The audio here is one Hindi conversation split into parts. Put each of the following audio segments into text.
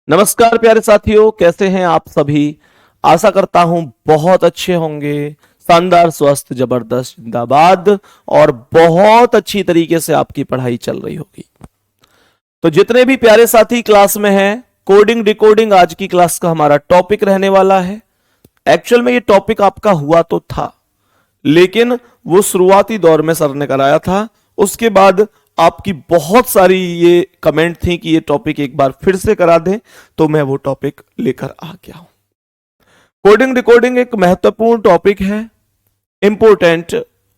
नमस्कार प्यारे साथियों, कैसे हैं आप सभी। आशा करता हूं बहुत अच्छे होंगे। शानदार, स्वस्थ, जबरदस्त, जिंदाबाद और बहुत अच्छी तरीके से आपकी पढ़ाई चल रही होगी। तो जितने भी प्यारे साथी क्लास में हैं, कोडिंग डिकोडिंग आज की क्लास का हमारा टॉपिक रहने वाला है। एक्चुअल में ये टॉपिक आपका हुआ तो था, लेकिन वो शुरुआती दौर में सर ने कराया था। उसके बाद आपकी बहुत सारी ये कमेंट थी कि ये टॉपिक एक बार फिर से करा दें, तो मैं वो टॉपिक लेकर आ गया हूं। कोडिंग डिकोडिंग एक महत्वपूर्ण टॉपिक है, इंपॉर्टेंट,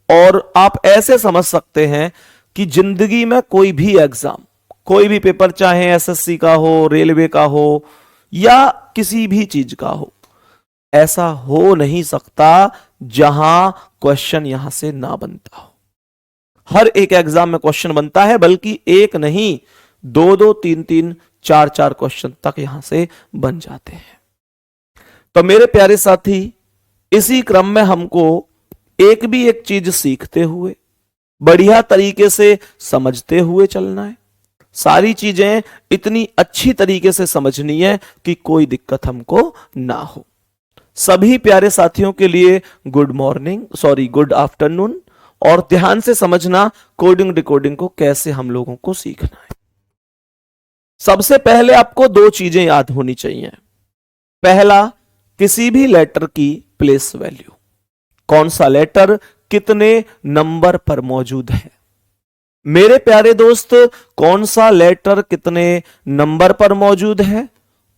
और आप ऐसे समझ सकते हैं कि जिंदगी में कोई भी एग्जाम, कोई भी पेपर, चाहे एसएससी का हो, रेलवे का हो या किसी भी चीज का हो, ऐसा हो नहीं सकता जहां क्वेश्चन यहां से ना बनता हो। हर एक एग्जाम में क्वेश्चन बनता है, बल्कि एक नहीं, दो दो, तीन तीन, चार चार क्वेश्चन तक यहां से बन जाते हैं। तो मेरे प्यारे साथी, इसी क्रम में हमको एक भी एक चीज सीखते हुए, बढ़िया तरीके से समझते हुए चलना है। सारी चीजें इतनी अच्छी तरीके से समझनी है कि कोई दिक्कत हमको ना हो। सभी प्यारे साथियों के लिए गुड आफ्टरनून, और ध्यान से समझना कोडिंग डिकोडिंग को कैसे हम लोगों को सीखना है। सबसे पहले आपको दो चीजें याद होनी चाहिए। पहला, किसी भी लेटर की प्लेस वैल्यू, कौन सा लेटर कितने नंबर पर मौजूद है। मेरे प्यारे दोस्त, कौन सा लेटर कितने नंबर पर मौजूद है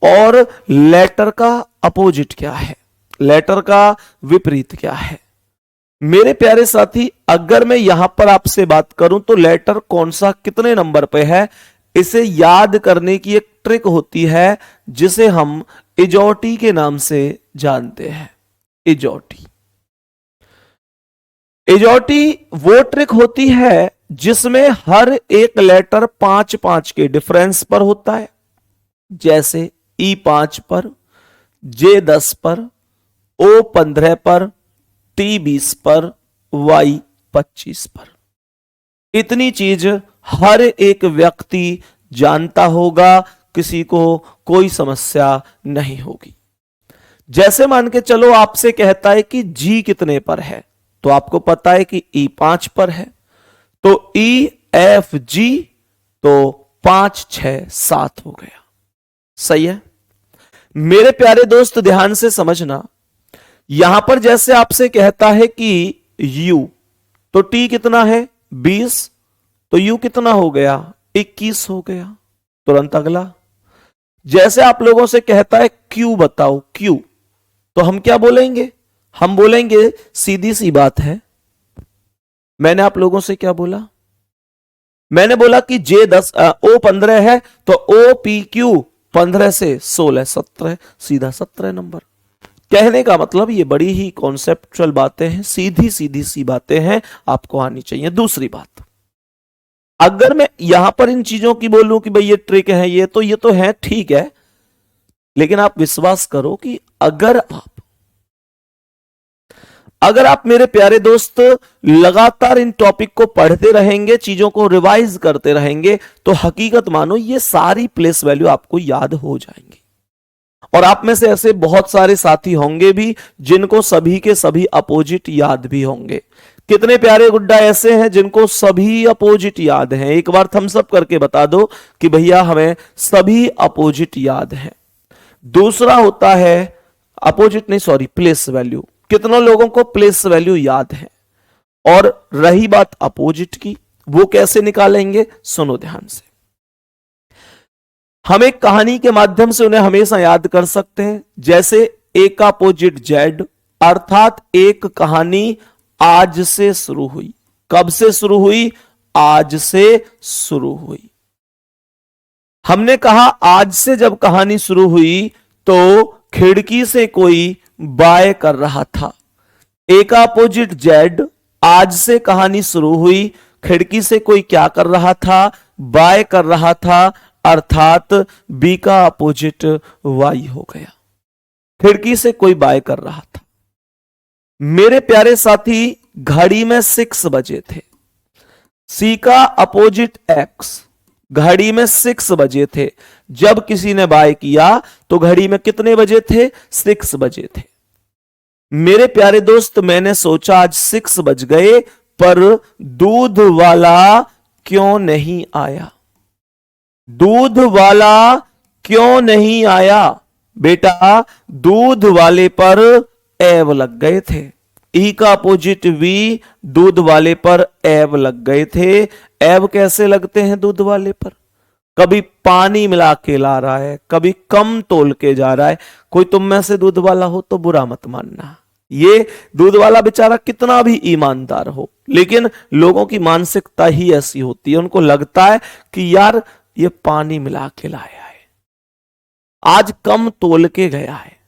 और लेटर का अपोजिट क्या है, लेटर का विपरीत क्या है। मेरे प्यारे साथी, अगर मैं यहां पर आपसे बात करूं तो लेटर कौन सा कितने नंबर पे है, इसे याद करने की एक ट्रिक होती है जिसे हम इजोटी के नाम से जानते हैं। इजोटी वो ट्रिक होती है जिसमें हर एक लेटर 5-5 के डिफरेंस पर होता है। जैसे E5 पर, J10 पर, O15 पर, T20 पर, Y25 पर। इतनी चीज हर एक व्यक्ति जानता होगा, किसी को कोई समस्या नहीं होगी। जैसे मान के चलो आपसे कहता है कि G कितने पर है, तो आपको पता है कि E5 पर है, तो EFG तो 5 6 7 हो गया। सही है। मेरे प्यारे दोस्त, ध्यान से समझना, यहां पर जैसे आपसे कहता है कि U, तो T कितना है 20, तो U कितना हो गया 21 हो गया। तुरंत अगला, जैसे आप लोगों से कहता है Q बताओ, Q, तो हम क्या बोलेंगे, हम बोलेंगे सीधी सी बात है। मैंने आप लोगों से क्या बोला, मैंने बोला कि O15 है, तो OPQ 15 से 16 17, सीधा 17 नंबर। कहने का मतलब ये बड़ी ही कॉन्सेप्चुअल बातें हैं, सीधी सीधी सी बातें हैं, आपको आनी चाहिए। दूसरी बात, अगर मैं यहां पर इन चीजों की बोलूं कि भाई ये ट्रिक है, ये तो है, ठीक है, लेकिन आप विश्वास करो कि अगर आप मेरे प्यारे दोस्त लगातार इन टॉपिक को पढ़ते रहेंगे, चीजों को रिवाइज करते रहेंगे, तो हकीकत मानो ये सारी प्लेस वैल्यू आपको याद हो जाएंगी। और आप में से ऐसे बहुत सारे साथी होंगे भी जिनको सभी के सभी अपोजिट याद भी होंगे। कितने प्यारे गुड्डा ऐसे हैं जिनको सभी अपोजिट याद हैं। एक बार थम्स अप करके बता दो कि भैया हमें सभी अपोजिट याद हैं। दूसरा होता है अपोजिट नहीं, सॉरी, प्लेस वैल्यू। कितनों लोगों को प्लेस वैल्यू याद है। और रही बात अपोजिट की, वो कैसे निकालेंगे, सुनो ध्यान से। हम एक कहानी के माध्यम से उन्हें हमेशा याद कर सकते हैं। जैसे ए का अपोजिट जेड, अर्थात एक कहानी आज से शुरू हुई। कब से शुरू हुई, आज से शुरू हुई। हमने कहा आज से जब कहानी शुरू हुई तो खिड़की से कोई बाय कर रहा था। ए का अपोजिट जेड, आज से कहानी शुरू हुई, खिड़की से कोई क्या कर रहा था, बाय कर रहा था, अर्थात बी का अपोजिट वाई हो गया। खिड़की से कोई बाय कर रहा था। मेरे प्यारे साथी, घड़ी में 6 बजे थे। सी का अपोजिट एक्स, घड़ी में 6 बजे थे। जब किसी ने बाय किया तो घड़ी में कितने बजे थे? 6 बजे थे। मेरे प्यारे दोस्त, मैंने सोचा आज 6 बज गए, पर दूध वाला क्यों नहीं आया? दूध वाला क्यों नहीं आया? बेटा, दूध वाले पर एव लग गए थे। ई का अपोजिट वी, दूध वाले पर एव लग गए थे। एव कैसे लगते हैं दूध वाले पर? कभी पानी मिला के ला रहा है, कभी कम तोल के जा रहा है। कोई तुम में से दूध वाला हो तो बुरा मत मानना। ये दूध वाला बेचारा कितना भी ईमानदार हो, लेकिन लोगों की मानसिकता ही ऐसी होती है। उनको लगता है कि यार ये पानी मिला के लाया है, आज कम तोल के गया है,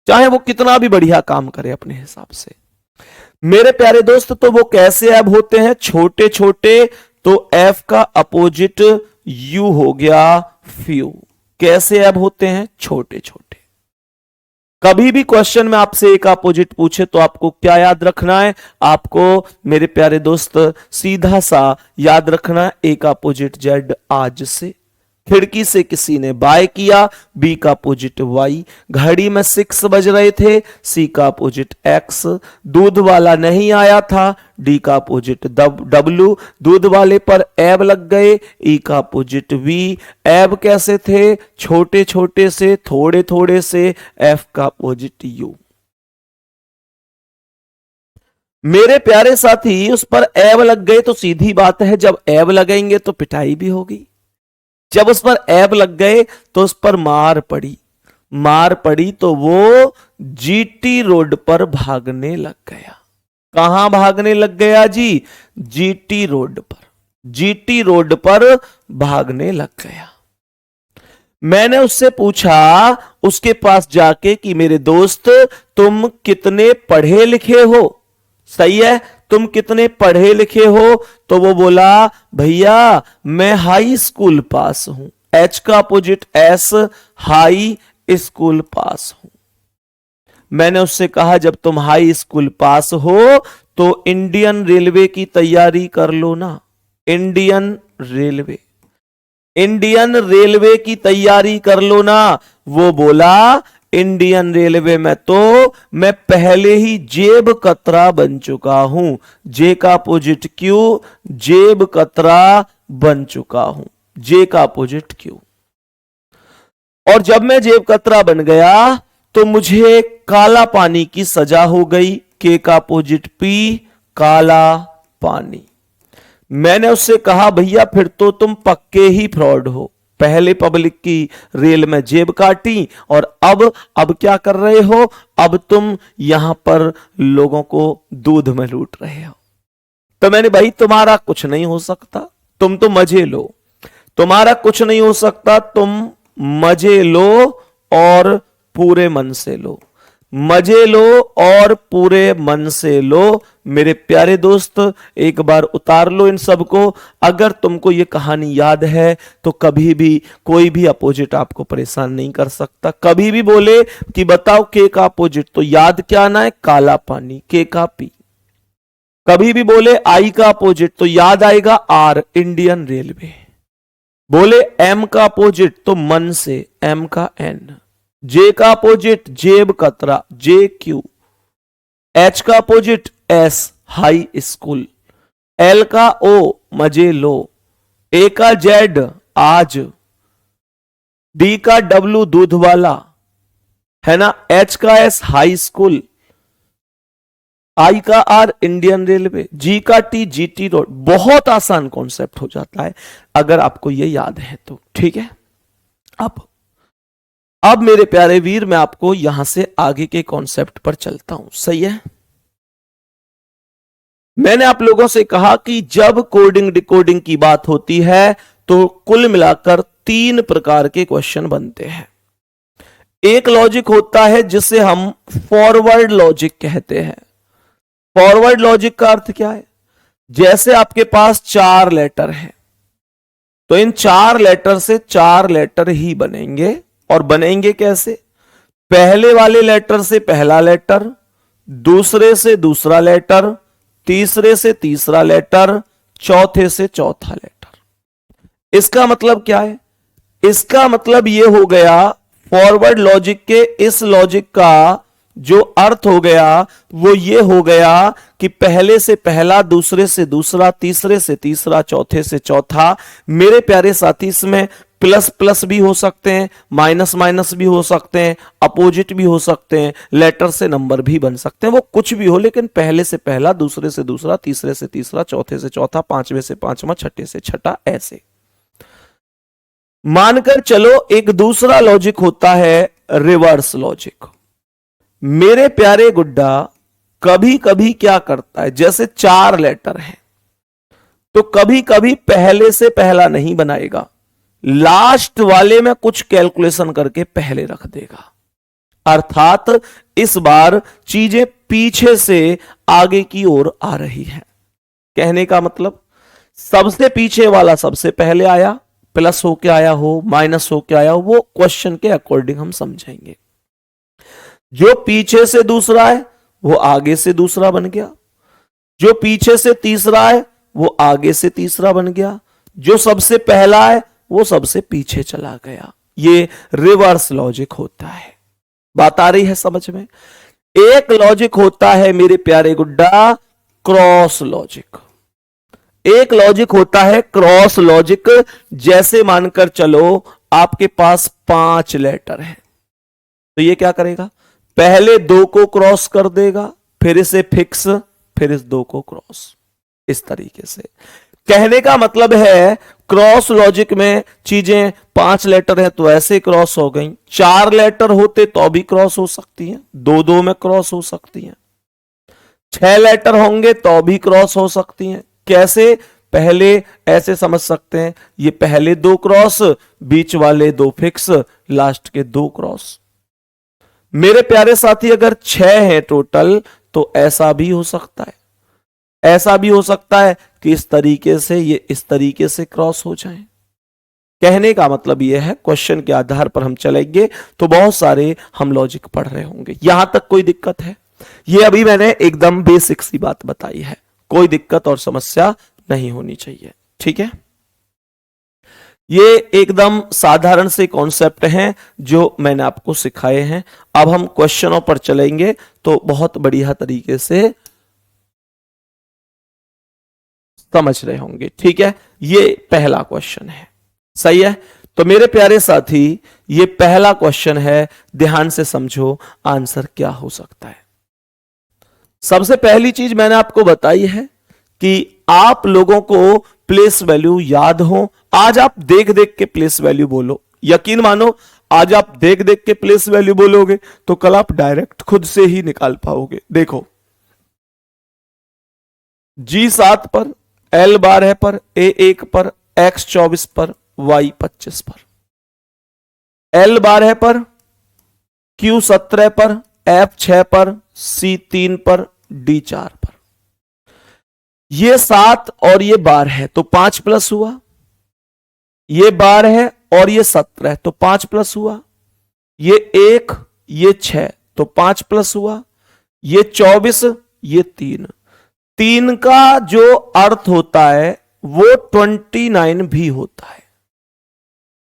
चाहे वो कितना भी बढ़िया काम करे अपने हिसाब से। मेरे प्यारे दोस्त, तो वो कैसे एब होते हैं? छोटे छोटे। तो एफ का अपोजिट यू हो गया फ्यू। कैसे एब होते हैं? छोटे छोटे। कभी भी क्वेश्चन में आपसे एक अपोजिट पूछे तो आपको क्या याद रखना है? आपको मेरे प्यारे दोस्त सीधा सा याद रखना है, एक अपोजिट जेड आज से। खिड़की से किसी ने बाय किया, बी का अपोजिट वाई। घड़ी में 6 बज रहे थे, सी का अपोजिट एक्स। दूध वाला नहीं आया था, डी का अपोजिट डब्ल्यू। दूध वाले पर एब लग गए, ई का अपोजिट वी। एब कैसे थे? छोटे छोटे से, थोड़े थोड़े से। एफ का अपोजिट यू। मेरे प्यारे साथी, उस पर एब लग गए तो सीधी बात है, जब एब लगेंगे तो पिटाई भी होगी। जब उस पर एब लग गए तो उस पर मार पड़ी। मार पड़ी तो वो जीटी रोड पर भागने लग गया। कहां भागने लग गया जी? जीटी रोड पर। जीटी रोड पर भागने लग गया। मैंने उससे पूछा, उसके पास जाके, कि मेरे दोस्त तुम कितने पढ़े लिखे हो? सही है, तुम कितने पढ़े लिखे हो? तो वो बोला, भैया मैं हाई स्कूल पास हूं। एच का अपोजिट एस, हाई स्कूल पास हूं। मैंने उससे कहा, जब तुम हाई स्कूल पास हो तो इंडियन रेलवे की तैयारी कर लो ना। इंडियन रेलवे, इंडियन रेलवे की तैयारी कर लो ना। वो बोला, इंडियन रेलवे में तो मैं पहले ही जेब कतरा बन चुका हूं। जे का अपोजिट क्यू, जेब कतरा बन चुका हूं। जे का अपोजिट क्यू। और जब मैं जेब कतरा बन गया तो मुझे काला पानी की सजा हो गई। के का अपोजिट पी, काला पानी। मैंने उससे कहा, भैया फिर तो तुम पक्के ही फ्रॉड हो। पहले पब्लिक की रेल में जेब काटी और अब क्या कर रहे हो? अब तुम यहां पर लोगों को दूध में लूट रहे हो। तो मैंने, भाई तुम्हारा कुछ नहीं हो सकता, तुम तो मजे लो। तुम्हारा कुछ नहीं हो सकता, तुम मजे लो और पूरे मन से लो। मजे लो और पूरे मन से लो। मेरे प्यारे दोस्त, एक बार उतार लो इन सबको। अगर तुमको ये कहानी याद है तो कभी भी कोई भी अपोजिट आपको परेशान नहीं कर सकता। कभी भी बोले कि बताओ के का अपोजिट, तो याद क्या आना है? काला पानी, के का पी। कभी भी बोले आई का अपोजिट तो याद आएगा आर, इंडियन रेलवे। बोले एम का अपोजिट तो मन से, एम का एन। जे का अपोजिट जेब कतरा, जे क्यू। एच का opposite S, high school. L का ओ, मजे लो। ए का जेड, आज। डी का डब्ल्यू, दूध वाला, है ना। एच का एस, हाई स्कूल। आई का आर, इंडियन रेलवे। जी का टी, जीटी रोड। बहुत आसान कॉन्सेप्ट हो जाता है अगर आपको ये याद है तो। ठीक है, अब मेरे प्यारे वीर, मैं आपको यहां से आगे के कॉन्सेप्ट पर चलता हूं। सही है, मैंने आप लोगों से कहा कि जब कोडिंग डिकोडिंग की बात होती है तो कुल मिलाकर 3 प्रकार के क्वेश्चन बनते हैं। एक लॉजिक होता है जिसे हम फॉरवर्ड लॉजिक कहते हैं। फॉरवर्ड लॉजिक का अर्थ क्या है? जैसे आपके पास 4 लेटर हैं तो इन 4 लेटर से 4 लेटर ही बनेंगे। और बनेंगे कैसे? पहले वाले लेटर से पहला लेटर, दूसरे से दूसरा लेटर, तीसरे से तीसरा लेटर, चौथे से चौथा लेटर। इसका मतलब क्या है? इसका मतलब ये हो गया फॉरवर्ड लॉजिक के इस लॉजिक का जो अर्थ हो गया वो ये हो गया कि पहले से पहला, दूसरे से दूसरा, तीसरे से तीसरा, चौथे से चौथा। मेरे प्यारे साथी, इसमें प्लस प्लस भी हो सकते हैं, माइनस माइनस भी हो सकते हैं, अपोजिट भी हो सकते हैं, लेटर से नंबर भी बन सकते हैं, वो कुछ भी हो, लेकिन पहले से पहला, दूसरे से दूसरा, तीसरे से तीसरा, चौथे से चौथा, पांचवें से पांचवा, छठे से छठा, ऐसे। मानकर चलो एक दूसरा लॉजिक होता है रिवर्स लॉजिक। मेरे प्यारे गुड्डा, कभी कभी क्या करता है, जैसे 4 लेटर हैं तो कभी कभी पहले से पहला नहीं बनाएगा, लास्ट वाले में कुछ कैलकुलेशन करके पहले रख देगा। अर्थात इस बार चीजें पीछे से आगे की ओर आ रही है। कहने का मतलब, सबसे पीछे वाला सबसे पहले आया, प्लस होके आया हो, माइनस होके आया हो, वो क्वेश्चन के अकॉर्डिंग हम समझेंगे। जो पीछे से दूसरा है वो आगे से दूसरा बन गया, जो पीछे से तीसरा है वो आगे से तीसरा बन गया, जो सबसे पहला है वो सबसे पीछे चला गया। ये रिवर्स लॉजिक होता है। बात आ रही है समझ में? एक लॉजिक होता है मेरे प्यारे गुड्डा क्रॉस लॉजिक। एक लॉजिक होता है क्रॉस लॉजिक। जैसे मानकर चलो आपके पास 5 लेटर है, तो ये क्या करेगा, पहले 2 को क्रॉस कर देगा, फिर इसे फिक्स, फिर इस 2 को क्रॉस, इस तरीके से। कहने का मतलब है क्रॉस लॉजिक में चीजें 5 लेटर है तो ऐसे क्रॉस हो गई, 4 लेटर होते तो भी क्रॉस हो सकती हैं, 2-2 में क्रॉस हो सकती हैं, 6 लेटर होंगे तो भी क्रॉस हो सकती हैं। कैसे? पहले ऐसे समझ सकते हैं, ये पहले 2 क्रॉस, बीच वाले 2 फिक्स, लास्ट के 2 क्रॉस। मेरे प्यारे साथी, अगर 6 है टोटल तो ऐसा भी हो सकता है, ऐसा भी हो सकता है कि इस तरीके से ये इस तरीके से क्रॉस हो जाए। कहने का मतलब यह है, क्वेश्चन के आधार पर हम चलेंगे तो बहुत सारे हम लॉजिक पढ़ रहे होंगे। यहां तक कोई दिक्कत है? ये अभी मैंने एकदम बेसिक सी बात बताई है, कोई दिक्कत और समस्या नहीं होनी चाहिए, ठीक है? ये एकदम साधारण से कॉन्सेप्ट हैं जो मैंने आपको सिखाए हैं। अब हम क्वेश्चनों पर चलेंगे तो बहुत बढ़िया तरीके से समझ रहे होंगे, ठीक है? ये पहला क्वेश्चन है, सही है? तो मेरे प्यारे साथी, ये पहला क्वेश्चन है, ध्यान से समझो आंसर क्या हो सकता है। सबसे पहली चीज मैंने आपको बताई है कि आप लोगों को प्लेस वैल्यू याद हो। आज आप देख देख के प्लेस वैल्यू बोलो, यकीन मानो आज आप देख देख के प्लेस वैल्यू बोलोगे तो कल आप डायरेक्ट खुद से ही निकाल पाओगे। देखो, G7 पर, L 12 पर, A1 पर, X 24 पर, Y 25 पर, L 12 पर, Q 17 पर, F 6 पर, C 3 पर, D 4 पर। ये 7 और ये 12 है तो 5 प्लस हुआ, ये 12 है और ये 17 तो 5 प्लस हुआ, ये 1, ये 6 तो 5 प्लस हुआ, ये 24, ये 3 का जो अर्थ होता है वो 29 भी होता है,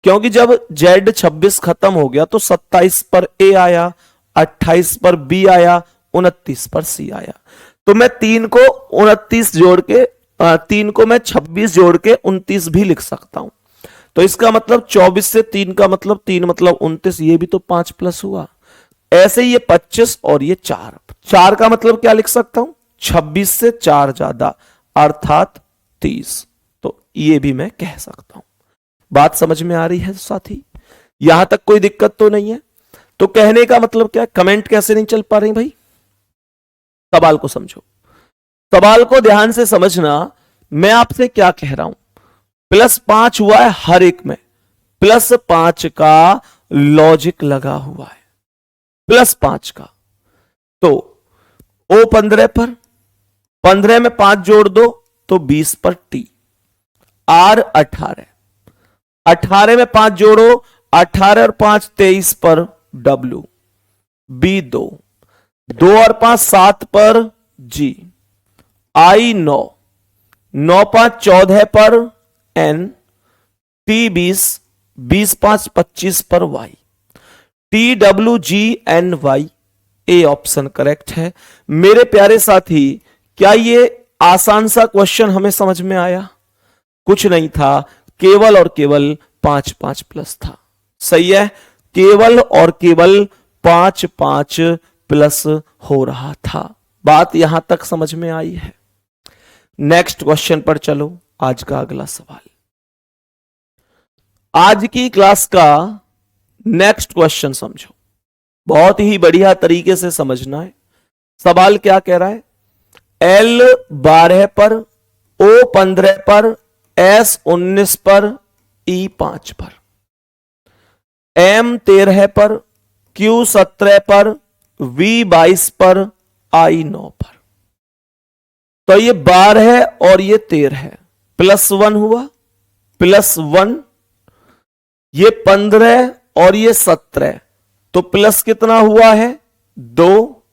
क्योंकि जब Z 26 खत्म हो गया तो 27 पर A आया, 28 पर B आया, 29 पर C आया। तो मैं 3 को 29 जोड़ के 3 को मैं 26 जोड़ के 29 भी लिख सकता हूं। तो इसका मतलब 24 से 3 का मतलब 3 मतलब 29, ये भी तो 5 प्लस हुआ। ऐसे ये 25 और ये 4 का मतलब क्या लिख सकता हूं, 26 से 4 ज्यादा अर्थात 30। तो ये भी मैं कह सकता हूं। बात समझ में आ रही है साथी? यहां तक कोई दिक्कत तो नहीं है? तो कहने का मतलब क्या, कमेंट कैसे नहीं चल पा रही भाई? सवाल को समझो, सवाल को ध्यान से समझना। मैं आपसे क्या कह रहा हूं, +5 हुआ है हर एक में, +5 का लॉजिक लगा हुआ है, +5 का। तो O 15 पर, 15 में 5 जोड़ दो तो 20 पर T, R 18, 18 में 5 जोड़ो, 18 और 5 23 पर W, B 2, 2 और 5 7 पर G, I 9, 9 5 14 पर N, T20 20 5 25 पर Y, TWGNY A option correct है। मेरे प्यारे साथी, क्या ये आसान सा क्वेश्चन हमें समझ में आया? कुछ नहीं था, केवल और केवल 5 5 प्लस था। सही है, केवल और केवल 5 5 प्लस हो रहा था। बात यहां तक समझ में आई है। नेक्स्ट क्वेश्चन पर चलो। आज का अगला सवाल, आज की क्लास का नेक्स्ट क्वेश्चन समझो, बहुत ही बढ़िया तरीके से समझना है। सवाल क्या कह रहा है? L12 पर, O15 पर, S19 पर, E5 पर, M13 पर, Q17 पर, V22 पर, I9 पर। तो ये 12 और ये 13 +1 हुआ, +1, ये 15 और ये 17, तो प्लस कितना हुआ है? 2,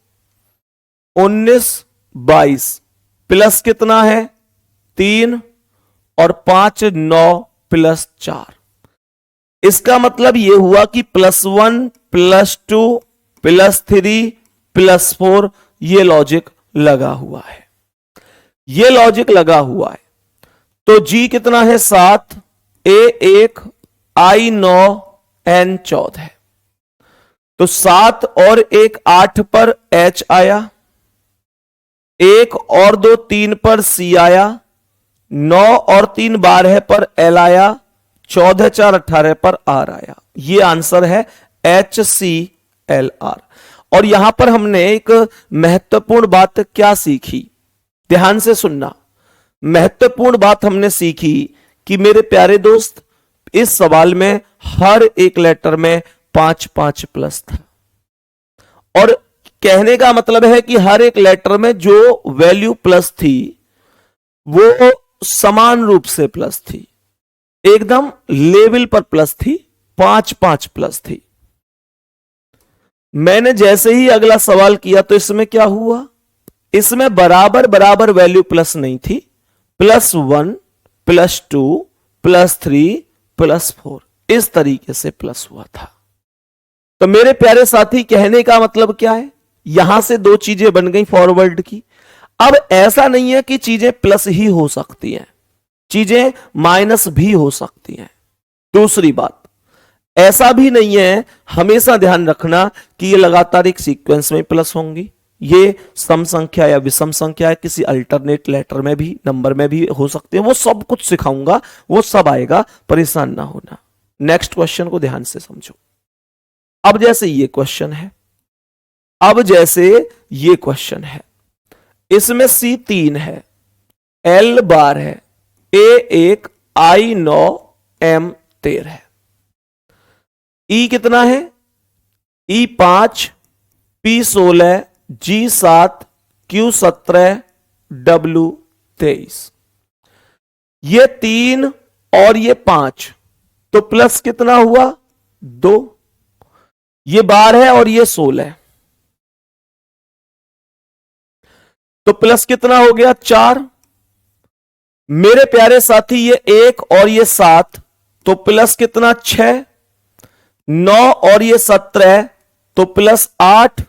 19 22, प्लस कितना है? 3 और 5 9 +4। इसका मतलब यह हुआ कि +1 +2 +3 +4 ये लॉजिक लगा हुआ है, ये लॉजिक लगा हुआ है। तो G कितना है? 7, A1, I9, N14 है। तो 7 और 1 8 पर H आया, 1 और 2 3 पर C आया, 9 और 3 12 पर L आया, 14 4 18 पर R आया। ये आंसर है HClR। और यहां पर हमने एक महत्वपूर्ण बात क्या सीखी? ध्यान से सुनना। महत्वपूर्ण बात हमने सीखी कि मेरे प्यारे दोस्त, इस सवाल में हर एक लेटर में 5 5 प्लस था। और कहने का मतलब है कि हर एक लेटर में जो वैल्यू प्लस थी वो समान रूप से प्लस थी, एकदम लेवल पर प्लस थी, 5 5 प्लस थी। मैंने जैसे ही अगला सवाल किया तो इसमें क्या हुआ? इसमें बराबर बराबर वैल्यू प्लस नहीं थी, +1 +2 +3 +4 इस तरीके से प्लस हुआ था। तो मेरे प्यारे साथी, कहने का मतलब क्या है? यहां से दो चीजें बन गई फॉरवर्ड की। अब ऐसा नहीं है कि चीजें प्लस ही हो सकती हैं, चीजें माइनस भी हो सकती हैं। दूसरी बात, ऐसा भी नहीं है, हमेशा ध्यान रखना कि ये लगातार एक सीक्वेंस में प्लस होंगी। ये सम संख्या या विषम संख्या है, किसी अल्टरनेट लेटर में भी, नंबर में भी हो सकते हैं। वो सब कुछ सिखाऊंगा, वो सब आएगा, परेशान ना होना। नेक्स्ट क्वेश्चन को ध्यान से समझो। अब जैसे ये क्वेश्चन है, अब जैसे ये क्वेश्चन है, इसमें C3 है, L12 है, A1 I9 M13 है, E कितना है? E5 P16 G7 Q17 W23। ये 3 और ये 5, तो प्लस कितना हुआ? 2। ये 12 और ये 16, तो प्लस कितना हो गया? 4। मेरे प्यारे साथी, ये 1 और ये 7, तो प्लस कितना? 6। 9 और ये 17, तो +8,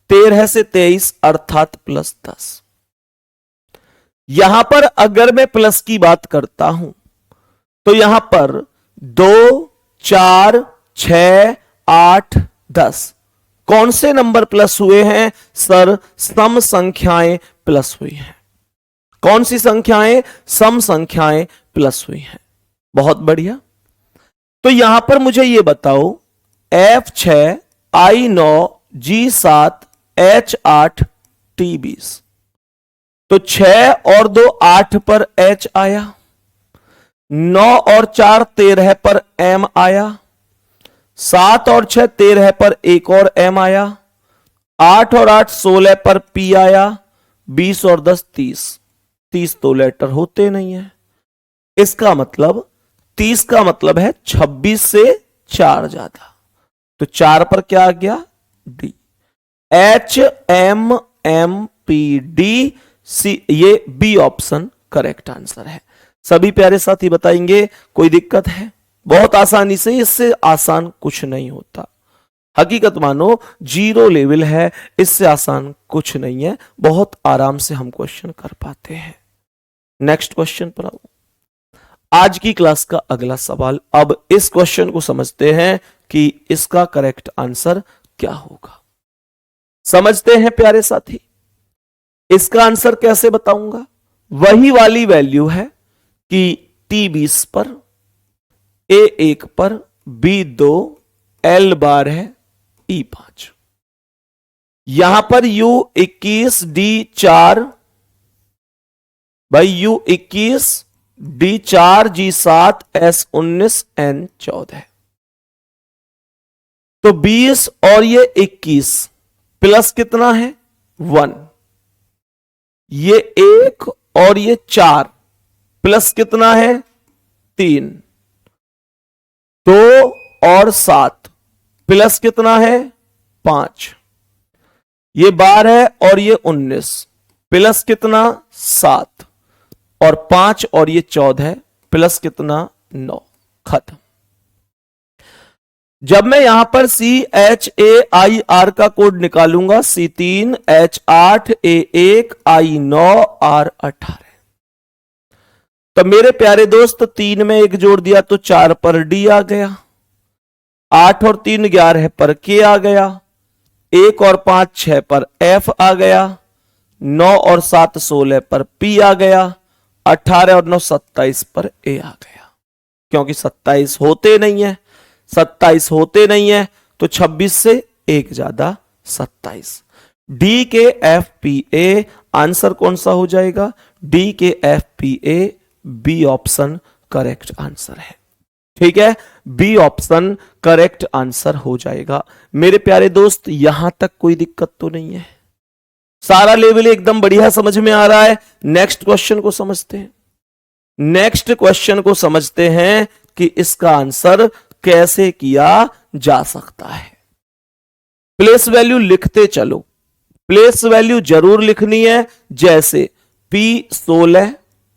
13 से 23 अर्थात +10। यहां पर अगर मैं प्लस की बात करता हूं तो यहां पर 2 4 6 8 10 कौन से नंबर प्लस हुए हैं? सर, सम संख्याएं प्लस हुई हैं। कौन सी संख्याएं? सम संख्याएं प्लस हुई हैं। बहुत बढ़िया। तो यहां पर मुझे यह बताओ, F6 I9 G7 H8 T20, तो 6 और 2 8 पर H आया, 9 और 4 13 पर M आया, 7 और 6 13 पर एक और M आया, 8 और 8 16 पर P आया, 20 और 10 30। 30 तो लेटर होते नहीं है। इसका मतलब 30 का मतलब है 26 से 4 ज्यादा। तो 4 पर क्या आ गया? D। HMMPD C, ये B ऑप्शन करेक्ट आंसर है। सभी प्यारे साथी बताएंगे कोई दिक्कत है? बहुत आसानी से, इससे आसान कुछ नहीं होता। हकीकत मानो 0 लेवल है, इससे आसान कुछ नहीं है, बहुत आराम से हम क्वेश्चन कर पाते हैं। नेक्स्ट क्वेश्चन पर आओ। आज की क्लास का अगला सवाल, अब इस क्वेश्चन को समझते हैं कि इसका करेक्ट आंसर क्या होगा। समझते हैं प्यारे साथी, इसका आंसर कैसे बताऊंगा? वही वाली वैल्यू है कि T20 पर, A1 पर, B2, L बार है, E5। यहां पर U21, D4 भाई, U21, D4, G7, S19, N14। तो 20 और ये 21 प्लस कितना है? 1। ये 1 और ये 4 प्लस कितना है? 3। 2 और 7 प्लस कितना है? 5। ये 12 है और ये 19 प्लस कितना? 7। और 5 और ये 14 प्लस कितना? 9। खत्म। जब मैं यहां पर CHAIR का कोड निकालूंगा, C3, H8, A1, I9, R18, तो मेरे प्यारे दोस्त 3 में 1 जोड़ दिया तो 4 पर D आ गया, 8 और 3 11 पर K आ गया, 1 और 5 6 पर F आ गया, 9 और 7 16 पर P आ गया, 18 और 9 27 पर A आ गया। क्योंकि 27 होते नहीं है, 27 होते नहीं है तो 26 से 1 ज्यादा 27। D K F P A answer कौन सा हो जाएगा? D K F P A, B option correct answer है। ठीक है, बी ऑप्शन करेक्ट आंसर हो जाएगा। मेरे प्यारे दोस्त, यहां तक कोई दिक्कत तो नहीं है? सारा लेवल एकदम बढ़िया समझ में आ रहा है। नेक्स्ट क्वेश्चन को समझते हैं। नेक्स्ट क्वेश्चन को समझते हैं कि इसका आंसर कैसे किया जा सकता है। प्लेस वैल्यू लिखते चलो, प्लेस वैल्यू जरूर लिखनी है, जैसे P16,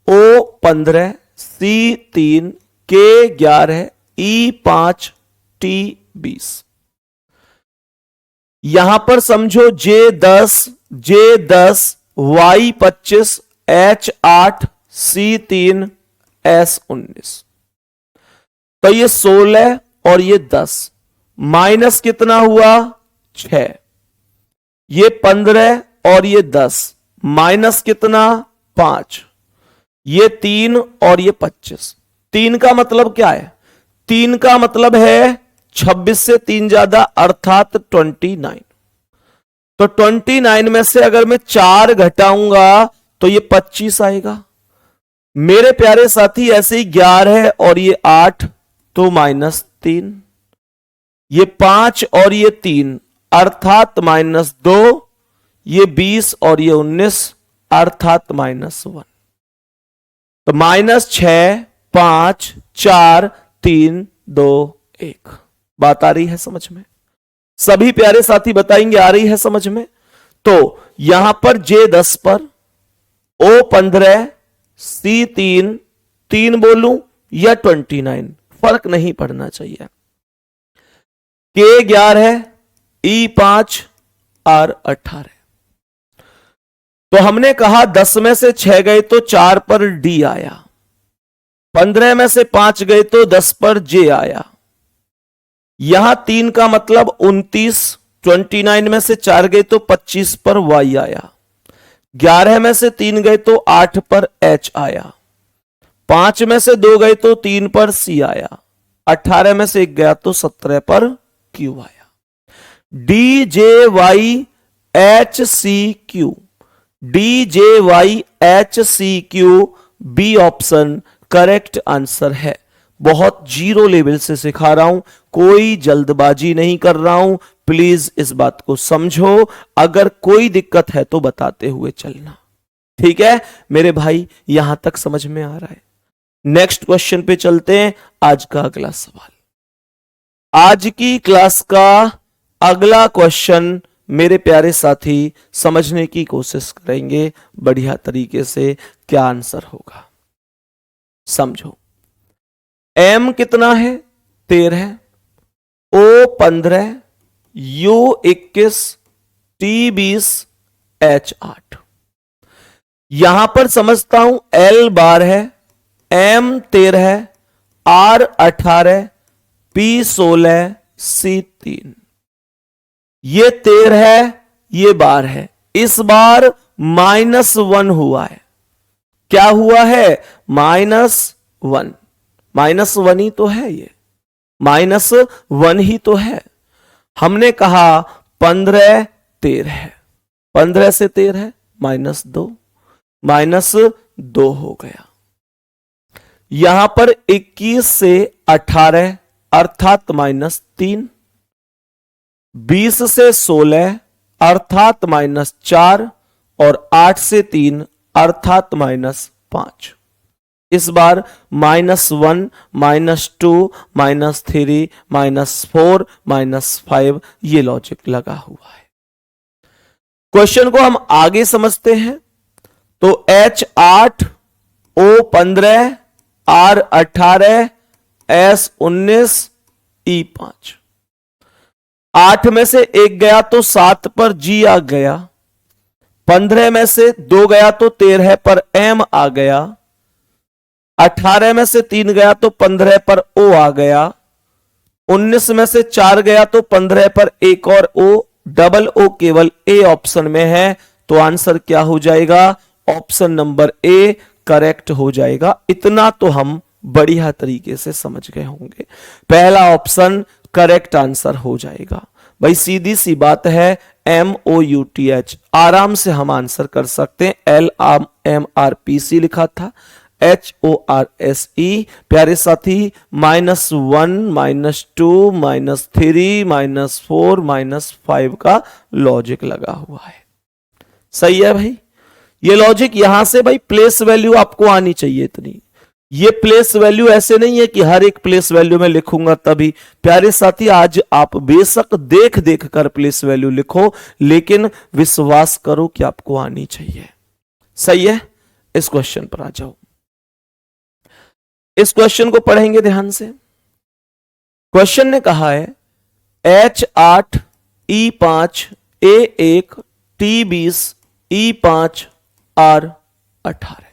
O15, C3, K11, E5, T20। यहां पर समझो J10, J10, Y25, H8, C3, S19। तो ये 16 और ये 10 माइनस कितना हुआ? 6। ये 15 और ये 10 माइनस कितना? 5। ये 3 और ये 25। 3 का मतलब क्या है? 3 का मतलब है 26 से 3 ज्यादा अर्थात 29। तो 29 में से अगर मैं 4 घटाऊंगा तो ये 25 आएगा। मेरे प्यारे साथी, ऐसे ही 11 और ये 8 तो -3, ये 5 और ये 3 अर्थात -2, ये 20 और ये 19 अर्थात -1। तो -6, 5, 4, 3, 2, 1। बात आ रही है समझ में? सभी प्यारे साथी बताएंगे आ रही है समझ में? तो यहां पर J10 पर, O15, C3, 3 बोलूं या 29, फर्क नहीं पड़ना चाहिए। K11, E5, R18। तो हमने कहा 10 में से 6 गए तो 4 पर D आया, 15 में से 5 गए तो 10 पर J आया। यहां 3 का मतलब 29, 29 में से 4 गए तो 25 पर Y आया, 11 में से 3 गए तो 8 पर H आया, 5 में से 2 गए तो 3 पर C आया, 18 में से 1 गया तो 17 पर Q आया। D J Y H C Q, D J Y H C Q, B option correct answer है। बहुत जीरो लेवल से सिखा रहा हूं, कोई जल्दबाजी नहीं कर रहा हूं, प्लीज इस बात को समझो। अगर कोई दिक्कत है तो बताते हुए चलना, ठीक है मेरे भाई? यहां तक समझ में आ रहा है? नेक्स्ट क्वेश्चन पे चलते हैं। आज का अगला सवाल, आज की क्लास का अगला क्वेश्चन मेरे प्यारे साथी समझने की कोशिश करेंगे बढ़िया तरीके से क्या आंसर होगा। समझो, M कितना है 13, O 15, U 21, T 20, H 8। यहां पर समझता हूं L बार है, M 13, R 18, P 16, C 3। ये 13 है, ये बार है। इस बार -1 हुआ है। क्या हुआ है? -1। -1 ही तो है, ये -1 ही तो है। हमने कहा 15 13 है, 15 से 13 -2, -2 हो गया। यहां पर 21 से 18 अर्थात -3, 20 से 16 अर्थात -4 और 8 से 3 अर्थात -5। इस बार -1, -2, -3, -4, -5 ये लॉजिक लगा हुआ है। क्वेश्चन को हम आगे समझते हैं। तो H 8, O 15, R 18, S 19, E 5। 8 में से 1 गया तो 7 पर G आ गया, 15 में से 2 गया तो 13 पर M आ गया, 18 में से 3 गया तो 15 पर O आ गया, 19 में से 4 गया तो 15 पर एक और O, डबल O केवल A ऑप्शन में है। तो आंसर क्या हो जाएगा? ऑप्शन नंबर A करेक्ट हो जाएगा। इतना तो हम बढ़िया तरीके से समझ गए होंगे। पहला ऑप्शन करेक्ट आंसर हो जाएगा। भाई सीधी सी बात है, MOUTH आराम से हम आंसर कर सकते हैं। LMRPC लिखा था, HORSE प्यारे साथी, -1, -2, -3, -4, -5 का लॉजिक लगा हुआ है। सही है भाई। ये लॉजिक यहां से भाई प्लेस वैल्यू आपको आनी चाहिए इतनी। ये प्लेस वैल्यू ऐसे नहीं है कि हर एक प्लेस वैल्यू में लिखूंगा तभी। प्यारे साथी आज आप बेशक देख देख कर प्लेस वैल्यू लिखो, लेकिन विश्वास करो कि आपको आनी चाहिए। सही है। इस क्वेश्चन पर आ जाओ। इस क्वेश्चन को पढ़ेंगे ध्यान से। क्वेश्चन ने कहा है H 8, E 5, A 1, T 20, E 5, R 18,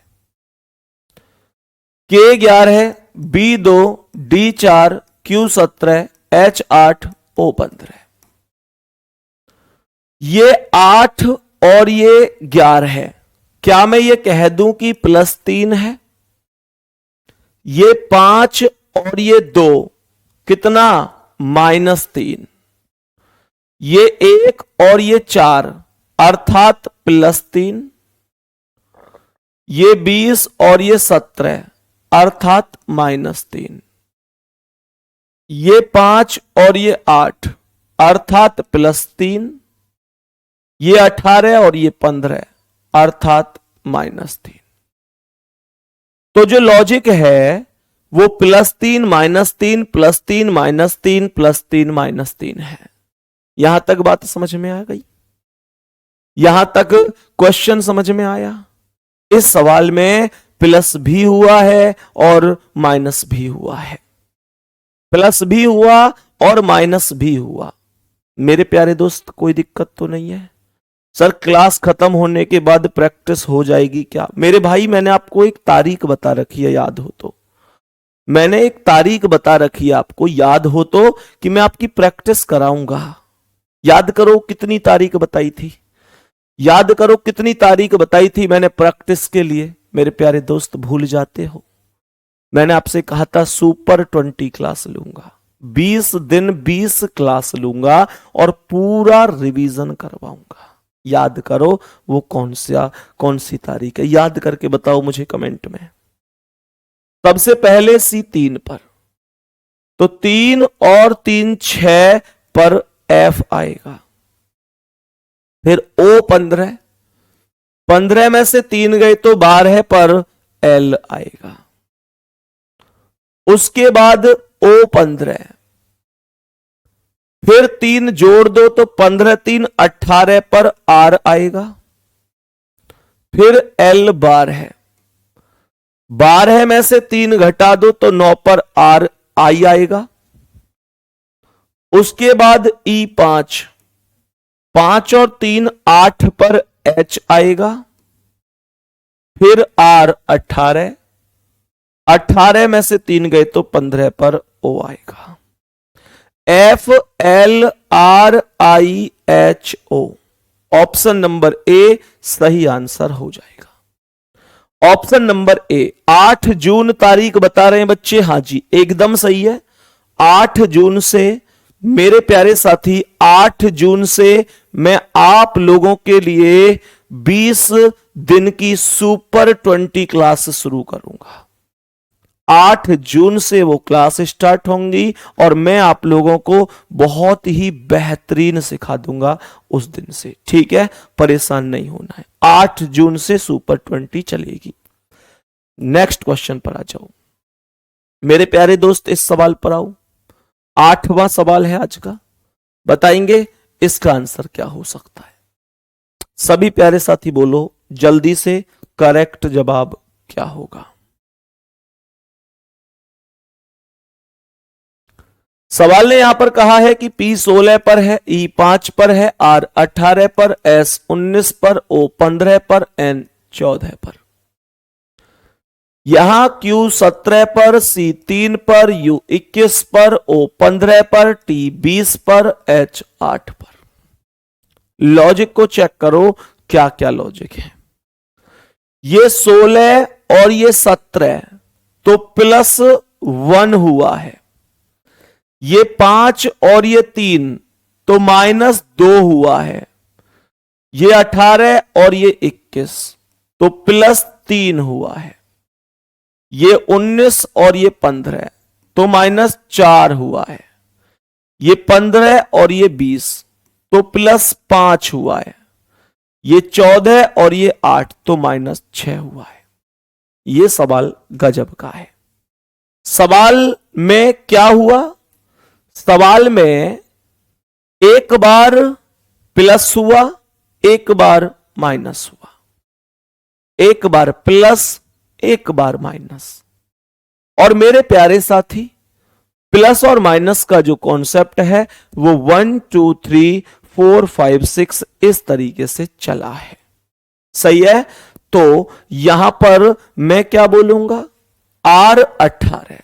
K 11, B 2, D 4, Q 17, H 8, O 15। ये 8 और ये 11 है। क्या मैं ये कह दूं कि +3 है? ये 5 और ये 2 कितना? -3। ये 1 और ये 4 अर्थात +3। ये 20 और ये 17 अर्थात -3। ये 5 और ये 8 अर्थात +3। ये 18 और ये 15 अर्थात -3। तो जो लॉजिक है वो +3 -3 +3 -3 +3 -3 है। यहां तक बात समझ में आ गई? यहां तक क्वेश्चन समझ में आया? इस सवाल में प्लस भी हुआ है और माइनस भी हुआ है। प्लस भी हुआ और माइनस भी हुआ। मेरे प्यारे दोस्त कोई दिक्कत तो नहीं है? सर क्लास खत्म होने के बाद प्रैक्टिस हो जाएगी क्या? मेरे भाई मैंने आपको एक तारीख बता रखी है, याद हो तो। मैंने एक तारीख बता रखी है आपको, याद हो तो, कि मैं आपकी प्रैक्टिस कराऊंगा। याद करो कितनी तारीख बताई थी? याद करो कितनी तारीख बताई थी मैंने प्रैक्टिस के लिए? मेरे प्यारे दोस्त भूल जाते हो। मैंने आपसे कहा था सुपर 20 क्लास लूंगा, 20 दिन 20 क्लास लूंगा और पूरा रिवीजन करवाऊंगा। याद करो वो कौन सी तारीख है? याद करके बताओ मुझे कमेंट में। सबसे पहले C3 पर, तो 3 और 3 6 पर F आएगा। फिर O 15, 15 में से 3 गए तो 12 पर L आएगा। उसके बाद O 15, फिर 3 जोड़ दो तो 15 3 18 पर R आएगा। फिर L 12, 12 में से 3 घटा दो तो 9 पर आर आई आएगा। उसके बाद E5, 5 और 3 8 पर H आएगा। फिर R 18, 18 में से 3 गए तो 15 पर O आएगा। FLRIHO ऑप्शन नंबर ए सही आंसर हो जाएगा। ऑप्शन नंबर ए 8 जून तारीख बता रहे हैं बच्चे। हाँ जी एकदम सही है। 8 जून से मेरे प्यारे साथी, 8 जून से मैं आप लोगों के लिए 20 दिन की सुपर 20 क्लास शुरू करूंगा। 8 जून से वो क्लास स्टार्ट होंगी और मैं आप लोगों को बहुत ही बेहतरीन सिखा दूंगा उस दिन से। ठीक है, परेशान नहीं होना है। 8 जून से सुपर 20 चलेगी। नेक्स्ट क्वेश्चन पर आ जाओ मेरे प्यारे दोस्त, इस सवाल पर आओ। 8वां सवाल है आज का। बताएंगे इसका आंसर क्या हो सकता है। सभी प्यारे साथी बोलो जल्दी से, करेक्ट जवाब क्या होगा। सवाल ने यहां पर कहा है कि P 16 पर है, E 5 पर है, R 18 पर, S 19 पर, O 15 पर, N 14 पर। यहां Q 17 पर, C 3 पर, U 21 पर, O 15 पर, T 20 पर, H 8 पर। लॉजिक को चेक करो क्या क्या लॉजिक है। ये 16 और ये 17 तो +1 हुआ है। ये 5 और ये 3 तो -2 हुआ है। ये 18 और ये 21 तो +3 हुआ है। ये 19 और ये 15 तो -4 हुआ है। ये 15 और ये 20 तो +5 हुआ है। ये 14 और ये 8 तो -6 हुआ है। ये सवाल गजब का है। सवाल में क्या हुआ, सवाल में एक बार प्लस हुआ, एक बार माइनस हुआ, एक बार प्लस, एक बार माइनस। और मेरे प्यारे साथी प्लस और माइनस का जो कॉन्सेप्ट है वो 1 2 3 4 5 6 इस तरीके से चला है। सही है। तो यहां पर मैं क्या बोलूंगा, R 18,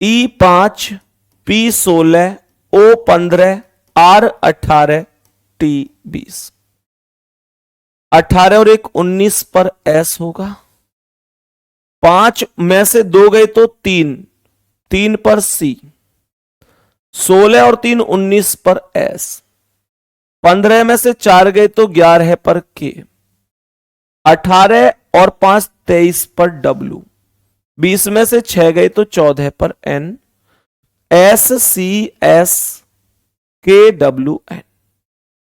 E 5, P 16, O 15, R 18, T 20। 18 और 1 19 पर S होगा। 5 में से 2 गए तो 3, 3 पर C। 16 और 3 19 पर S। 15 में से 4 गए तो 11 पर K। 18 और 5 23 पर W। 20 में से 6 गए तो 14 पर N। S C S K W N।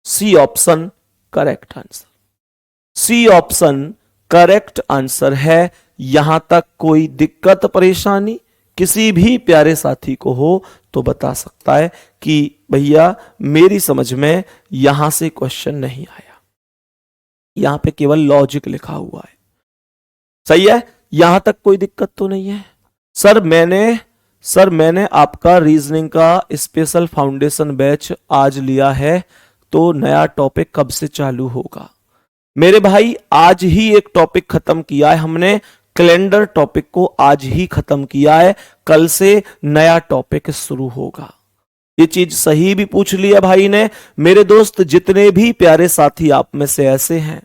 C option correct answer. C option correct answer है। यहां तक कोई दिक्कत परेशानी किसी भी प्यारे साथी को हो तो बता सकता है कि भैया मेरी समझ में यहां से क्वेश्चन नहीं आया, यहां पे केवल लॉजिक लिखा हुआ है। सही है, यहां तक कोई दिक्कत तो नहीं है। सर मैंने आपका रीजनिंग का स्पेशल फाउंडेशन बैच आज लिया है, तो नया टॉपिक कब से चालू होगा? मेरे भाई आज ही एक टॉपिक खत्म किया है हमने, कैलेंडर टॉपिक को आज ही खत्म किया है, कल से नया टॉपिक शुरू होगा। ये चीज सही भी पूछ लिया भाई ने। मेरे दोस्त जितने भी प्यारे साथी आप में से ऐसे हैं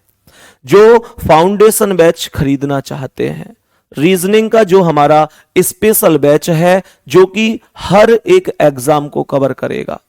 जो फाउंडेशन बैच खरीदना चाहते हैं, रीजनिंग का जो हमारा स्पेशल बैच है जो कि हर एक एग्जाम को कवर करेगा,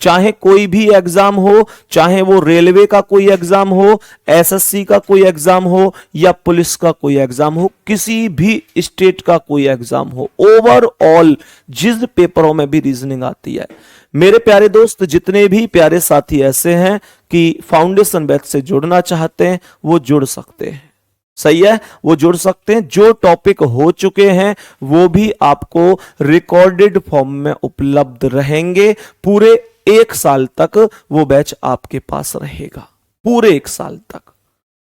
चाहे कोई भी एग्जाम हो, चाहे वो रेलवे का कोई एग्जाम हो, एसएससी का कोई एग्जाम हो या पुलिस का कोई एग्जाम हो, किसी भी स्टेट का कोई एग्जाम हो, ओवरऑल जिस पेपरों में भी रीजनिंग आती है, मेरे प्यारे दोस्त जितने भी प्यारे साथी ऐसे हैं कि फाउंडेशन बैच से जुड़ना चाहते हैं वो जुड़ सकते हैं। सही है, वो जुड़ सकते हैं। जो टॉपिक हो चुके हैं वो भी आपको रिकॉर्डेड फॉर्म में उपलब्ध रहेंगे। पूरे 1 साल तक वो बैच आपके पास रहेगा, पूरे 1 साल तक।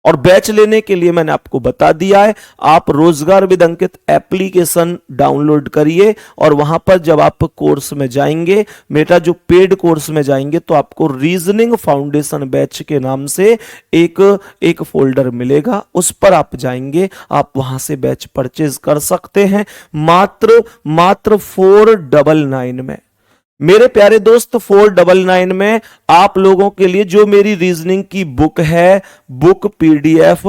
और बैच लेने के लिए मैंने आपको बता दिया है, आप रोजगार विद अंकित एप्लीकेशन डाउनलोड करिए और वहां पर जब आप कोर्स में जाएंगे, मेरा जो पेड कोर्स में जाएंगे, तो आपको रीजनिंग फाउंडेशन बैच के नाम से एक फोल्डर मिलेगा, उस पर आप जाएंगे, आप वहां से बैच परचेज कर सकते हैं मात्र 499 में। मेरे प्यारे दोस्त 499 में आप लोगों के लिए जो मेरी रीजनिंग की बुक है, बुक पीडीएफ,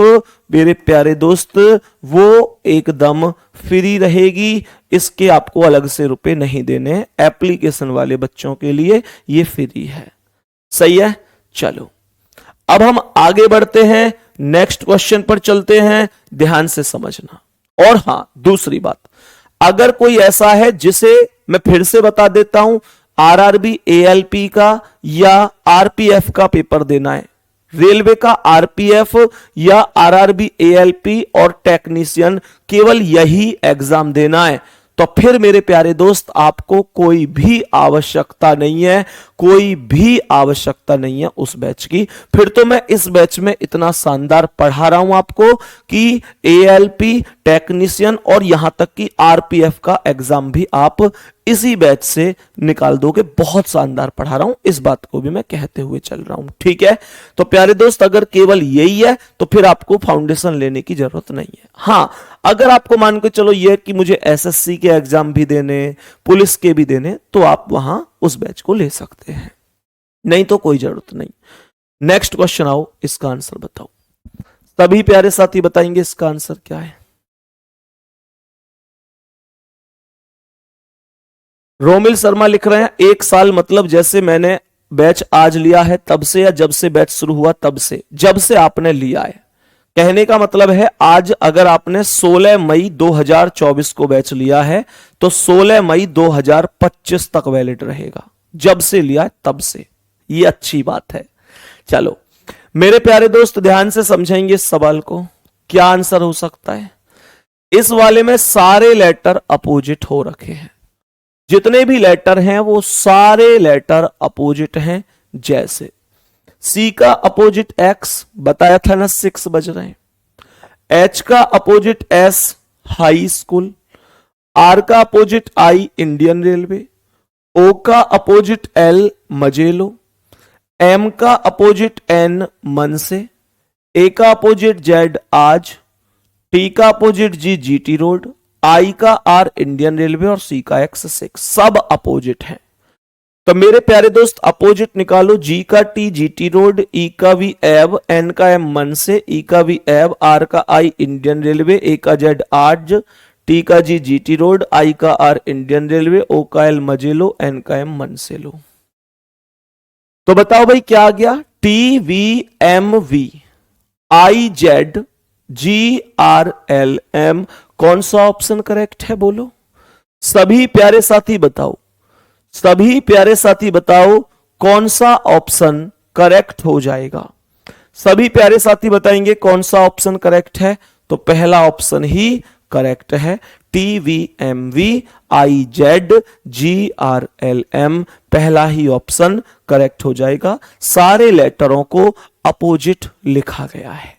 मेरे प्यारे दोस्त वो एकदम फ्री रहेगी। इसके आपको अलग से रुपए नहीं देने हैं, एप्लीकेशन वाले बच्चों के लिए ये फ्री है। सही है, चलो अब हम आगे बढ़ते हैं, नेक्स्ट क्वेश्चन पर चलते हैं, ध्यान से समझना। और हां, दूसरी बात, अगर कोई ऐसा है जिसे मैं फिर से बता देता हूं, आरआरबी एएलपी का या आरपीएफ का पेपर देना है, रेलवे का आरपीएफ या आरआरबी एएलपी और टेक्नीशियन, केवल यही एग्जाम देना है, तो फिर मेरे प्यारे दोस्त आपको कोई भी आवश्यकता नहीं है, कोई भी आवश्यकता नहीं है उस बैच की। फिर तो मैं इस बैच में इतना शानदार पढ़ा रहा हूं आपको कि एएलपी, टेक्नीशियन और यहां तक कि आरपीएफ का एग्जाम भी आप इसी बैच से निकाल दोगे। बहुत शानदार पढ़ा रहा हूं, इस बात को भी मैं कहते हुए चल रहा हूं, ठीक है। तो प्यारे दोस्त, अगर केवल यही है तो फिर आपको फाउंडेशन लेने की जरूरत नहीं है। हां, अगर आपको मान के चलो ये कि मुझे एसएससी के एग्जाम भी देने, पुलिस के भी देने, तो आप वहां उस बैच को ले सकते हैं, नहीं तो कोई जरूरत नहीं। नेक्स्ट क्वेश्चन आओ, इसका आंसर बताओ। सभी प्यारे साथी बताएंगे इसका आंसर क्या है। रोमिल शर्मा लिख रहे हैं, 1 साल मतलब जैसे मैंने बैच आज लिया है तब से, या जब से बैच शुरू हुआ तब से? जब से आपने लिया है, कहने का मतलब है आज अगर आपने 16 मई 2024 को बैच लिया है तो 16 मई 2025 तक वैलिड रहेगा, जब से लिया है तब से। ये अच्छी बात है। चलो मेरे प्यारे दोस्त, ध्यान से समझेंगे इस सवाल को। क्या आंसर हो सकता है? इस वाले में सारे लेटर अपोजिट हो रखे हैं, जितने भी लेटर हैं वो सारे लेटर अपोजिट हैं। जैसे सी का अपोजिट एक्स, बताया था ना 6 बज रहे हैं। एच का opposite S, high school. R का opposite I, Indian railway. O का अपोजिट एल, मजे लो। एम का अपोजिट एन, मन से। ए का अपोजिट जेड, आज। टी का opposite G, GT road. I का आर, इंडियन रेलवे। और सी का एक्स, 6। सब अपोजिट हैं। तो मेरे प्यारे दोस्त अपोजिट निकालो। जी का टी, जीटी रोड। ई का वी, एब। एन का एम, मन से। ई का वी, एब। आर का आई, इंडियन रेलवे। ए का जेड, आज। टी का जी, जीटी रोड। आई का आर, इंडियन रेलवे। ओ का एल, मजे लो। एन का एम, मन से लो। तो बताओ भाई क्या आ गया? T V M V, I Z, G R L M. कौन सा ऑप्शन करेक्ट है बोलो? सभी प्यारे साथी बताओ, सभी प्यारे साथी बताओ कौन सा ऑप्शन करेक्ट हो जाएगा। सभी प्यारे साथी बताएंगे कौन सा ऑप्शन करेक्ट है। तो पहला ऑप्शन ही करेक्ट है, T V M V, I Z, G R L M. पहला ही ऑप्शन करेक्ट हो जाएगा। सारे लेटरों को अपोजिट लिखा गया है।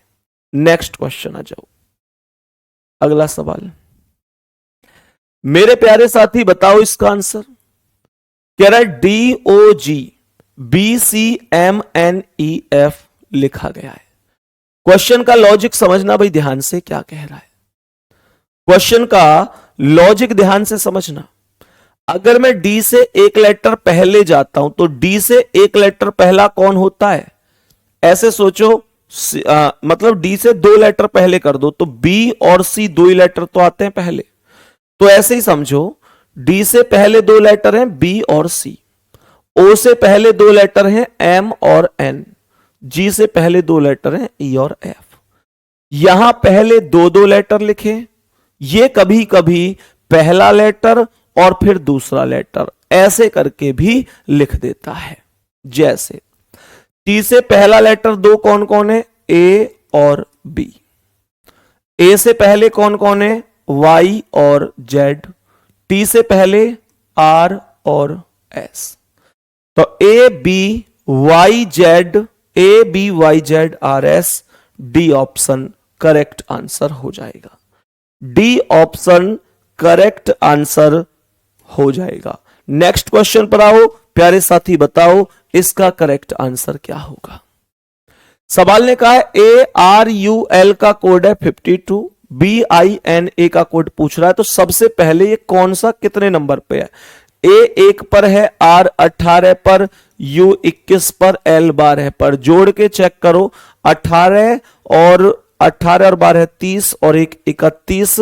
नेक्स्ट क्वेश्चन आ जाओ, अगला सवाल। मेरे प्यारे साथी बताओ इसका आंसर। कह रहा है D O G B C M N E F लिखा गया है। क्वेश्चन का लॉजिक समझना भाई ध्यान से, क्या कह रहा है क्वेश्चन का लॉजिक ध्यान से समझना। अगर मैं डी से एक लेटर पहले जाता हूं तो डी से एक लेटर पहला कौन होता है? ऐसे सोचो, मतलब डी से 2 लेटर पहले कर दो तो बी और सी 2 ही लेटर तो आते हैं पहले। तो ऐसे ही समझो, डी से पहले 2 लेटर हैं बी और सी। ओ से पहले 2 लेटर हैं एम और एन। जी से पहले 2 लेटर हैं ई और एफ। यहां पहले 2-2 लेटर लिखे, ये कभी कभी पहला लेटर और फिर दूसरा लेटर ऐसे करके भी लिख देता है। जैसे टी से पहला लेटर 2 कौन कौन है? ए और बी। ए से पहले कौन कौन है? वाई और जेड। टी से पहले आर और एस। तो A B Y Z, A B Y Z R S. D option correct answer हो जाएगा। डी ऑप्शन करेक्ट आंसर हो जाएगा। नेक्स्ट क्वेश्चन पर आओ प्यारे साथी, बताओ इसका करेक्ट आंसर क्या होगा। सवाल ने कहा है ARUL का कोड है 52, BINA का कोड पूछ रहा है। तो सबसे पहले ये कौन सा कितने नंबर पे है? A 1 पर है, R 18 पर, U 21 पर, L 12 पर। जोड़ के चेक करो, 18 और 12 30 और 1 31,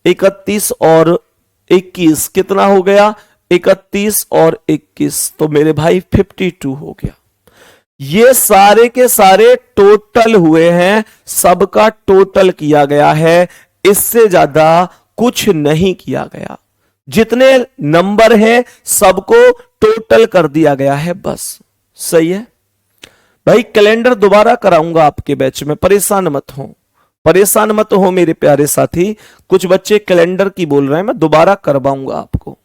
31 और 21 कितना हो गया? 31 और 21, तो मेरे भाई 52 हो गया। ये सारे के सारे टोटल हुए हैं, सबका टोटल किया गया है, इससे ज्यादा कुछ नहीं किया गया। जितने नंबर हैं सबको टोटल कर दिया गया है, बस। सही है भाई। कैलेंडर दोबारा कराऊंगा आपके बैच में, परेशान मत हो, परेशान मत हो मेरे प्यारे साथी। कुछ बच्चे कैलेंडर की बोल रहे हैं, मैं दोबारा करवाऊंगा आपको।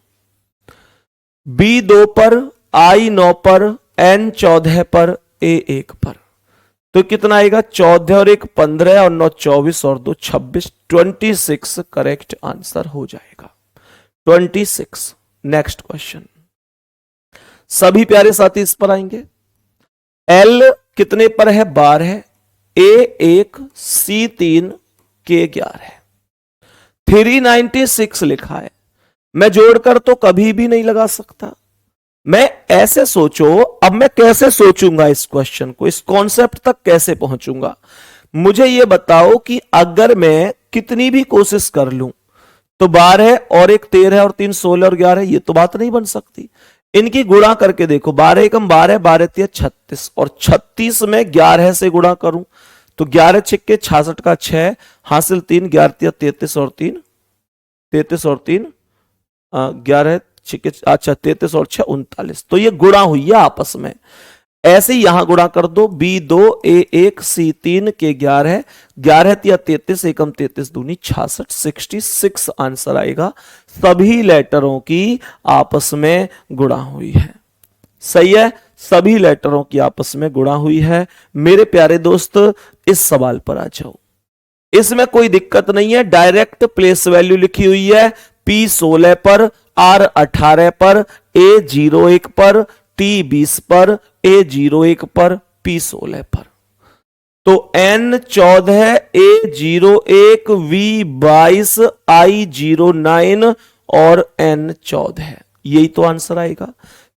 B 2 पर, I 9 पर, N 14 पर, A 1 पर। तो कितना आएगा? 14 और 1 15 और 9 24 और 2 26, 26 करेक्ट आंसर हो जाएगा। 26। नेक्स्ट क्वेश्चन, सभी प्यारे साथी इस पर आएंगे। L कितने पर है? 12, A 1, C 3, K 11। 396 लिखा है। मैं जोड़कर तो कभी भी नहीं लगा सकता। मैं ऐसे सोचो, अब मैं कैसे सोचूंगा इस क्वेश्चन को, इस कॉन्सेप्ट तक कैसे पहुंचूंगा? मुझे यह बताओ कि अगर मैं कितनी भी कोशिश कर लूं तो 12 और 1 13 और 3 16 और 11, ये तो बात नहीं बन सकती। इनकी गुणा करके देखो, 12 एकम 12, 12 3 36 और 36 में 11 से गुणा करूं तो 11 छिक्के 66 का 6 हासिल 3, 11 33 और 3 33 और 3 11 छिक्के, अच्छा 33 और 6 39। तो ये गुणा हुई है आपस में। ऐसे ही यहां गुणा कर दो, B 2 A 1 C 3 K 11, 11 3 33 एकम 33 दूनी 66, 66 आंसर आएगा। सभी लेटरों की आपस में गुणा हुई है। सही है, सभी लेटरों की आपस में गुणा हुई है। मेरे प्यारे दोस्त इस सवाल पर आ जाओ, इसमें कोई दिक्कत नहीं है, डायरेक्ट प्लेस वैल्यू लिखी हुई है। P 16 पर, R 18 पर, A 01 पर, T 20 पर, A 01 पर, P 16 पर। तो N 14, A 01, V 22, I 09 और N 14, यही तो आंसर आएगा।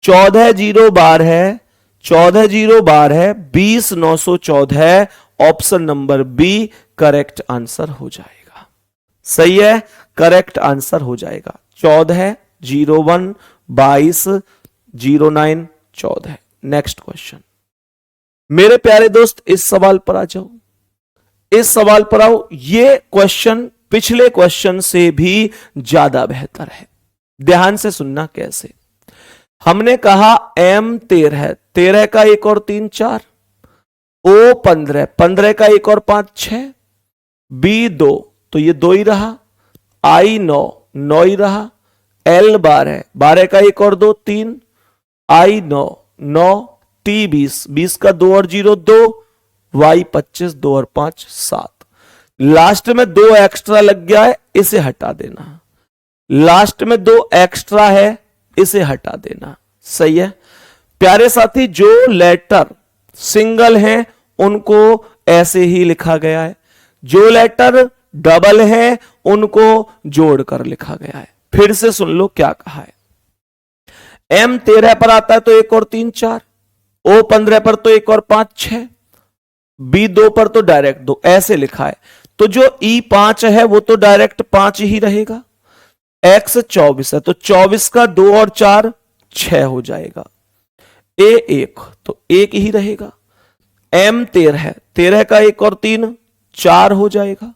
14 0 12, 14 0 12, 20 914, option number B correct answer हो जाएगा। सही है, करेक्ट आंसर हो जाएगा। 14 01 22 09 14। नेक्स्ट क्वेश्चन, मेरे प्यारे दोस्त इस सवाल पर आ जाओ, इस सवाल पर आओ। यह क्वेश्चन पिछले क्वेश्चन से भी ज्यादा बेहतर है। ध्यान से सुनना कैसे। हमने कहा M 13, 13 का 1 और 3 4, O 15, 15 का 1 और 5 6, B 2 तो ये 2 ही रहा, I 9 9 ही रहा, L 12, 12 का 1 और 2 3, I 9 9, T 20, 20 का 2 और 0 2, Y 25, 2 और 5 7। लास्ट में 2 एक्स्ट्रा लग गया है, इसे हटा देना। लास्ट में 2 एक्स्ट्रा है, इसे हटा देना। सही है प्यारे साथी, जो लेटर सिंगल हैं उनको ऐसे ही लिखा गया है, जो लेटर डबल है उनको जोड़कर लिखा गया है। फिर से सुन लो क्या कहा है। M 13 पर आता है तो 1 और 3 4, O 15 पर तो 1 और 5 6, B 2 पर तो डायरेक्ट 2, ऐसे लिखा है। तो जो E 5 है वो तो डायरेक्ट 5 ही रहेगा। X 24 है तो 24 का 2 और 4 6 हो जाएगा। A 1 तो 1 ही रहेगा। M 13 है, 13 का 1 और 3 4 हो जाएगा।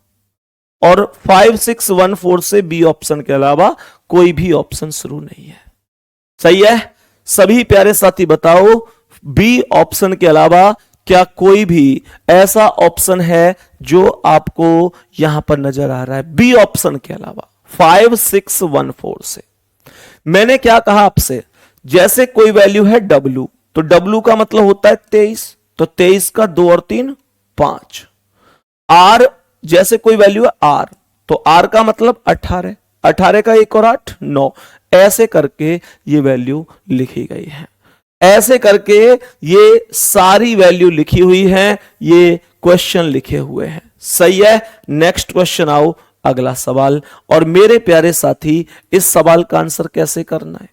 और 5 6 1 4 से B ऑप्शन के अलावा कोई भी ऑप्शन शुरू नहीं है। सही है, सभी प्यारे साथी बताओ B ऑप्शन के अलावा क्या कोई भी ऐसा ऑप्शन है जो आपको यहां पर नजर आ रहा है? B ऑप्शन के अलावा 5 6 1 4 से। मैंने क्या कहा आपसे, जैसे कोई वैल्यू है W, तो W का मतलब होता है 23, तो 23 का 2 और 3 5, आर जैसे कोई वैल्यू है आर, तो आर का मतलब 18, 18 का 1 और 8 9, ऐसे करके ये वैल्यू लिखी गई है। ऐसे करके ये सारी वैल्यू लिखी हुई है, ये क्वेश्चन लिखे हुए हैं। सही है। नेक्स्ट क्वेश्चन आओ, अगला सवाल। और मेरे प्यारे साथी, इस सवाल का आंसर कैसे करना है,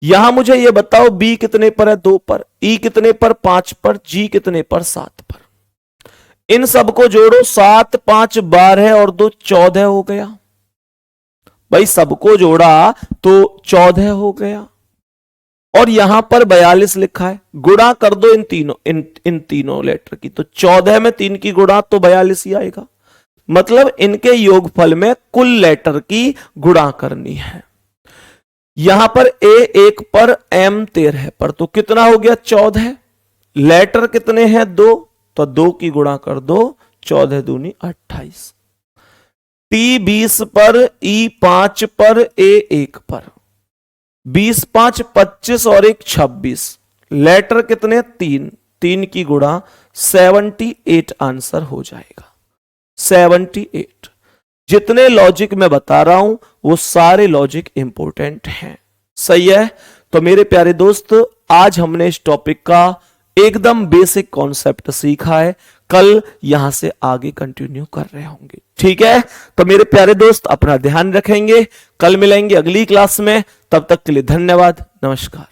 यहां मुझे यह बताओ, बी कितने पर है 2 पर, ई कितने पर 5 पर, जी कितने पर 7 पर। इन सबको जोड़ो, 7 5 12 और 2 14 हो गया। भाई सबको जोड़ा तो 14 हो गया, और यहां पर 42 लिखा है, गुणा कर दो इन तीनों लेटर की, तो 14 में 3 की गुणा तो 42 ही आएगा। मतलब इनके योगफल में कुल लेटर की गुणा करनी है। यहां पर ए 1 पर, एम 13 पर, तो कितना हो गया 14। लेटर कितने हैं 2, तो 2 की गुणा कर दो, 14 दूनी 28। टी 20 पर, ई 5 पर, ए 1 पर, 20 5 25 और 1 26। लेटर कितने 3, 3 की गुणा 78 आंसर हो जाएगा। 78। जितने लॉजिक मैं बता रहा हूं वो सारे लॉजिक इंपॉर्टेंट हैं। सही है। तो मेरे प्यारे दोस्त, आज हमने इस टॉपिक का एकदम बेसिक कॉन्सेप्ट सीखा है, कल यहां से आगे कंटिन्यू कर रहे होंगे। ठीक है। तो मेरे प्यारे दोस्त, अपना ध्यान रखेंगे, कल मिलेंगे अगली क्लास में। तब तक के लिए धन्यवाद, नमस्कार।